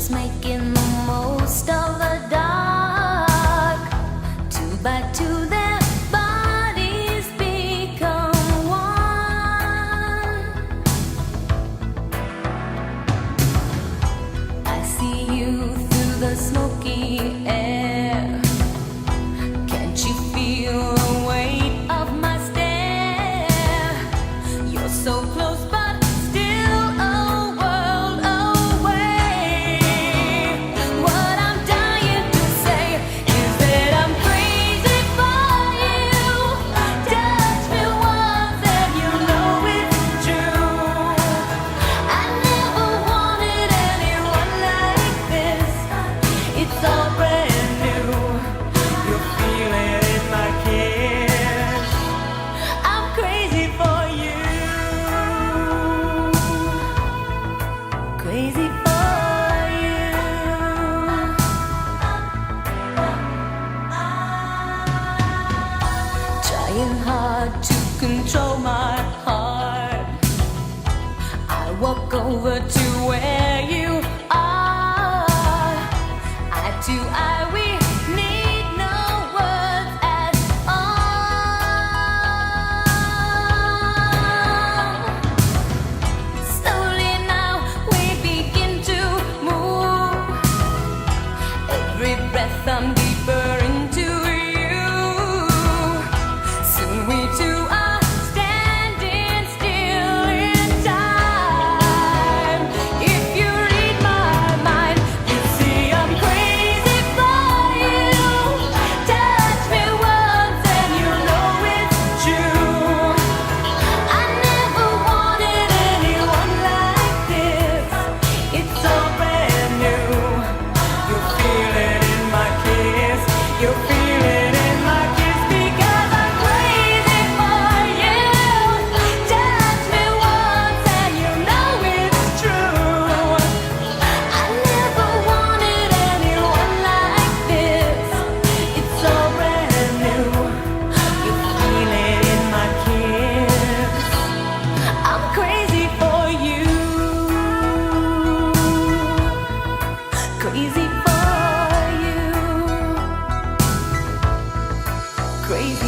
just making the most of the dark. Two by two, their bodies become one. I see you through the smoky air. Can't you feel the weight of my stare? You're so close, but still a world away. What I'm dying to say is that I'm crazy for you. Touch me once and you know it's true. I never wanted anyone like this. It's all brand new. You feel it in my kiss. I'm crazy for you. Crazy for you. Trying hard to control my heart. I walk over to where you are. Eye to eye, we need no words at all. Slowly now we begin to move. Every breath I'm deeper into you. Soon we two are standing still in time. If you read my mind, you see I'm crazy for you. Touch me once and you know it's true. I never wanted anyone like this. It's all brand new. You feel it in my kiss. You feel it in my kiss because I'm crazy for you. Touch me once and you know it's true. I never wanted anyone like this. It's all brand new. You feel it in my kiss. I'm crazy for you. Crazy for you. Crazy